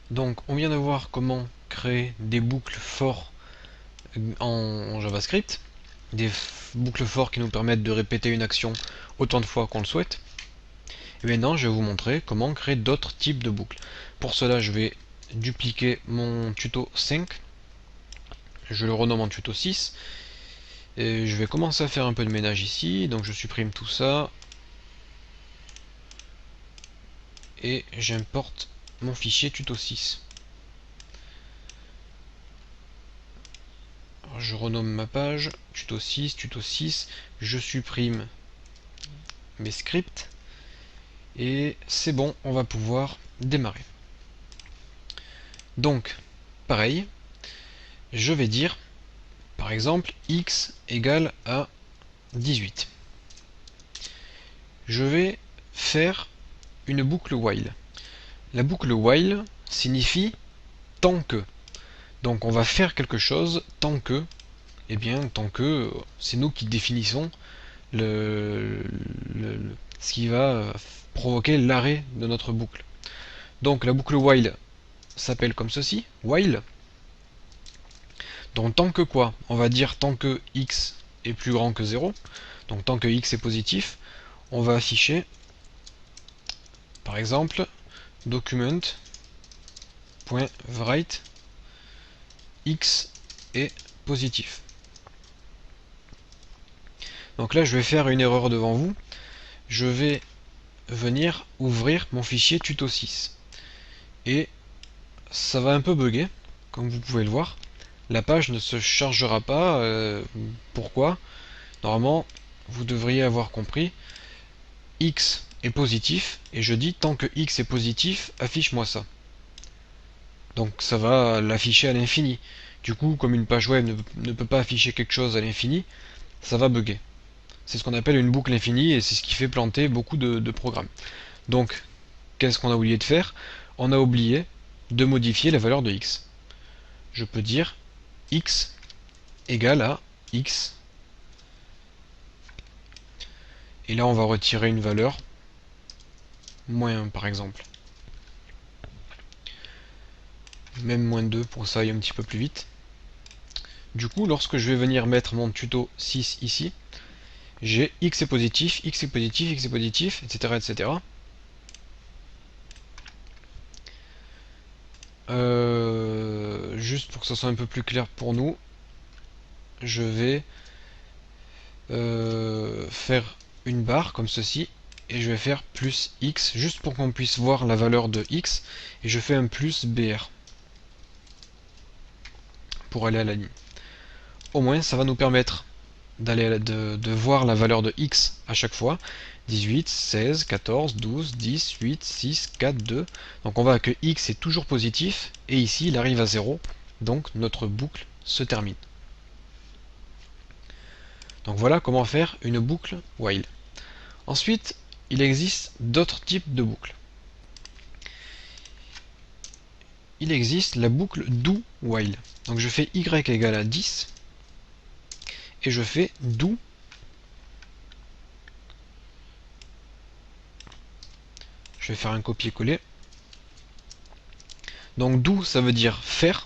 Donc on vient de voir comment créer des boucles for en JavaScript, des boucles for qui nous permettent de répéter une action autant de fois qu'on le souhaite. Et maintenant je vais vous montrer comment créer d'autres types de boucles. Pour cela je vais dupliquer mon tuto 5, je le renomme en tuto 6, et je vais commencer à faire un peu de ménage ici, donc je supprime tout ça, et j'importe mon fichier tuto 6. Alors, je renomme ma page, tuto 6, je supprime mes scripts, et c'est bon, on va pouvoir démarrer. Donc, pareil, je vais dire, par exemple, x égale à 18. Je vais faire une boucle while. La boucle while signifie tant que. Donc on va faire quelque chose tant que, tant que c'est nous qui définissons le, ce qui va provoquer l'arrêt de notre boucle. Donc la boucle while s'appelle comme ceci, while. Donc tant que quoi? On va dire tant que x est plus grand que 0. Donc tant que x est positif, on va afficher par exemple document.write x est positif. Donc là je vais faire une erreur devant vous. Je vais venir ouvrir mon fichier tuto 6. Et ça va un peu bugger, comme vous pouvez le voir. La page ne se chargera pas. Pourquoi? Normalement, vous devriez avoir compris. X est positif, et je dis tant que X est positif, affiche-moi ça. Donc ça va l'afficher à l'infini. Du coup, comme une page web ne peut pas afficher quelque chose à l'infini, ça va bugger. C'est ce qu'on appelle une boucle infinie, et c'est ce qui fait planter beaucoup de programmes. Donc, qu'est-ce qu'on a oublié de faire? On a oublié de modifier la valeur de x. Je peux dire x égale à x. Et là, on va retirer une valeur, moins 1 par exemple. Même moins 2 pour que ça aille un petit peu plus vite. Du coup, lorsque je vais venir mettre mon tuto 6 ici, j'ai x est positif, x est positif, x est positif, etc. etc. Juste pour que ça soit un peu plus clair pour nous, je vais faire une barre comme ceci, et je vais faire plus x, juste pour qu'on puisse voir la valeur de x, et je fais un plus br, pour aller à la ligne. Au moins, ça va nous permettre de voir la valeur de x à chaque fois. 18, 16, 14, 12, 10, 8, 6, 4, 2. Donc on voit que x est toujours positif, et ici il arrive à 0, donc notre boucle se termine. Donc voilà comment faire une boucle while. Ensuite, il existe d'autres types de boucles. Il existe la boucle do while. Donc je fais y égale à 10, et je fais do. Je vais faire un copier-coller. Donc do, ça veut dire faire.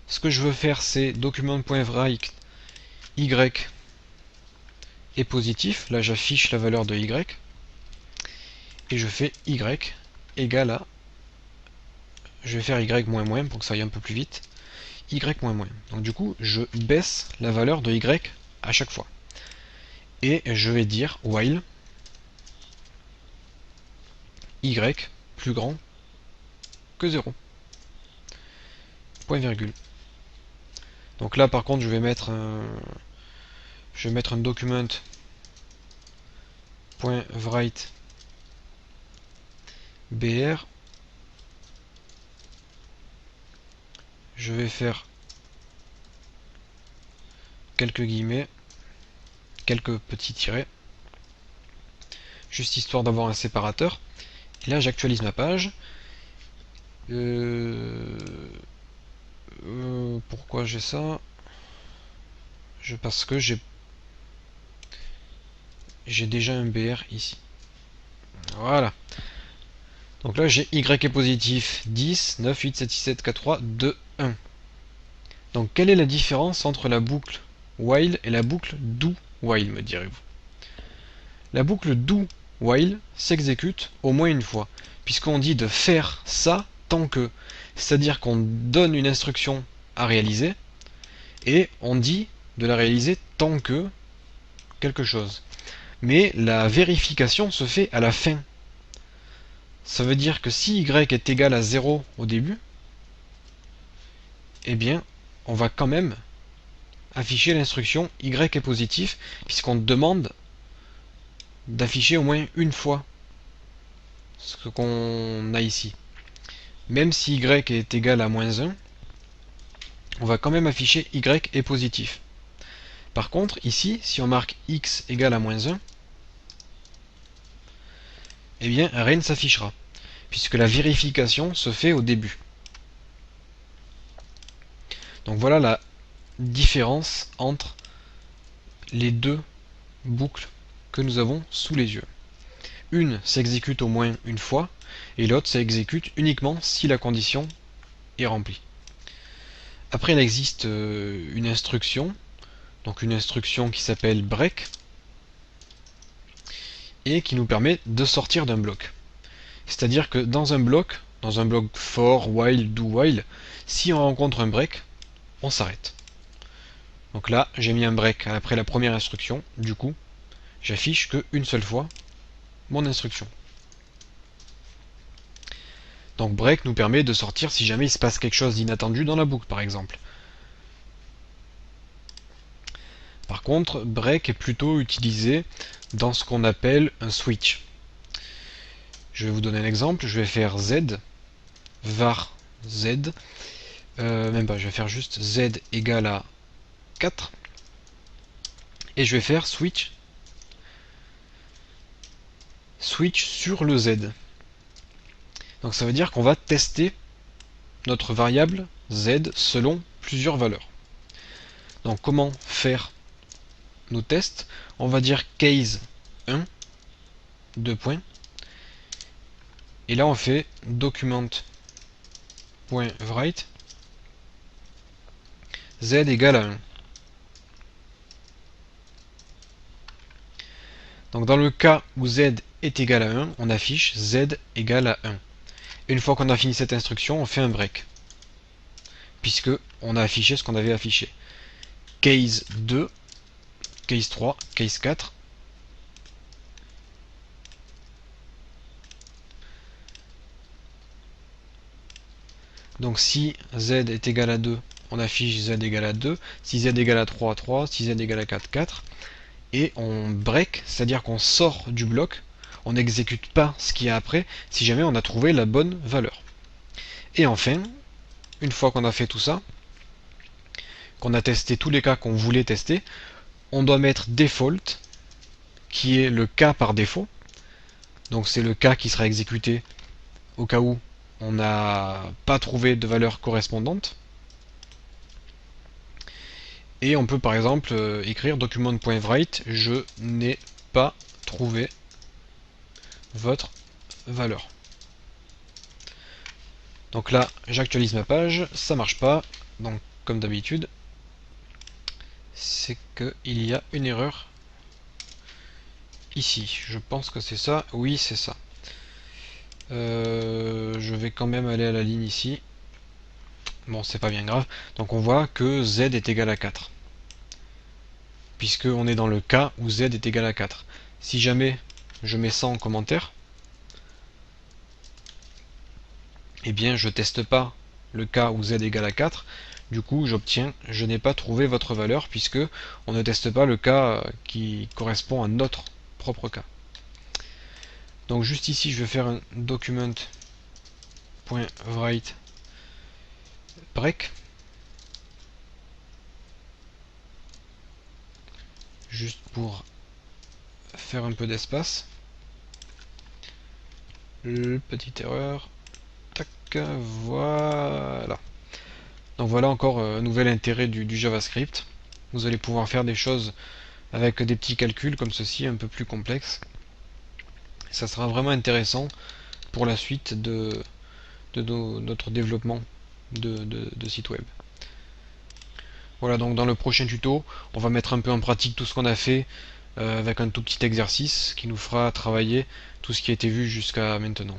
Ce que je veux faire, c'est document.write y est positif. Là, j'affiche la valeur de y. Et je fais y égale à... Je vais faire y moins moins pour que ça aille un peu plus vite. Y moins moins. Donc du coup, je baisse la valeur de y à chaque fois. Et je vais dire while y plus grand que 0. Point virgule. Donc là, par contre, je vais mettre un document.write br. Je vais faire quelques guillemets, quelques petits tirets, juste histoire d'avoir un séparateur. Et là, j'actualise ma page. Pourquoi j'ai ça? Parce que j'ai déjà un BR ici. Voilà. Donc là j'ai y est positif 10, 9, 8, 7, 6, 7, 4, 3, 2, 1. Donc quelle est la différence entre la boucle while et la boucle do while, me direz-vous? La boucle do while s'exécute au moins une fois, puisqu'on dit de faire ça tant que, c'est-à-dire qu'on donne une instruction à réaliser, et on dit de la réaliser tant que quelque chose. Mais la vérification se fait à la fin. Ça veut dire que si y est égal à 0 au début, eh bien, on va quand même afficher l'instruction y est positif, puisqu'on demande d'afficher au moins une fois ce qu'on a ici. Même si y est égal à moins 1, on va quand même afficher y est positif. Par contre, ici, si on marque x égale à moins 1, eh bien, rien ne s'affichera, puisque la vérification se fait au début. Donc voilà la différence entre les deux boucles que nous avons sous les yeux. Une s'exécute au moins une fois, et l'autre s'exécute uniquement si la condition est remplie. Après, il existe une instruction, donc une instruction qui s'appelle break, et qui nous permet de sortir d'un bloc. C'est-à-dire que dans un bloc for, while, do, while, si on rencontre un break, on s'arrête. Donc là, j'ai mis un break après la première instruction, du coup, j'affiche qu'une seule fois mon instruction. Donc break nous permet de sortir si jamais il se passe quelque chose d'inattendu dans la boucle, par exemple. Par contre, break est plutôt utilisé dans ce qu'on appelle un switch. Je vais vous donner un exemple, je vais faire z, var z, même pas, je vais faire juste z égale à 4, et je vais faire switch sur le z. Donc ça veut dire qu'on va tester notre variable z selon plusieurs valeurs. Donc comment faire nos tests? On va dire case 1, 2 points, et là on fait document.write z égale à 1. Donc dans le cas où z est égal à 1, on affiche z égale à 1. Une fois qu'on a fini cette instruction, on fait un break, puisque on a affiché ce qu'on avait affiché. Case 2, case 3, case 4. Donc si z est égal à 2, on affiche z égale à 2. Si z égale à 3, 3. Si z égale à 4, 4. Et on break, c'est-à-dire qu'on sort du bloc, on n'exécute pas ce qu'il y a après, si jamais on a trouvé la bonne valeur. Et enfin, une fois qu'on a fait tout ça, qu'on a testé tous les cas qu'on voulait tester, on doit mettre default, qui est le cas par défaut. Donc c'est le cas qui sera exécuté au cas où on n'a pas trouvé de valeur correspondante. Et on peut par exemple écrire document.write, je n'ai pas trouvé votre valeur. Donc là, j'actualise ma page, ça marche pas. Donc comme d'habitude, c'est qu'il y a une erreur ici. Je pense que c'est ça. Oui, c'est ça. Je vais quand même aller à la ligne ici. Bon, c'est pas bien grave. Donc on voit que z est égal à 4. Puisqu'on est dans le cas où z est égal à 4. Si jamais je mets ça en commentaire, eh bien je teste pas le cas où z est égal à 4. Du coup, j'obtiens je n'ai pas trouvé votre valeur, puisque on ne teste pas le cas qui correspond à notre propre cas. Donc juste ici, je vais faire un document.write break, juste pour faire un peu d'espace. Petite erreur. Tac, voilà. Donc voilà encore un nouvel intérêt du JavaScript. Vous allez pouvoir faire des choses avec des petits calculs comme ceci, un peu plus complexes. Ça sera vraiment intéressant pour la suite de notre développement de site web. Voilà, donc dans le prochain tuto, on va mettre un peu en pratique tout ce qu'on a fait avec un tout petit exercice qui nous fera travailler tout ce qui a été vu jusqu'à maintenant.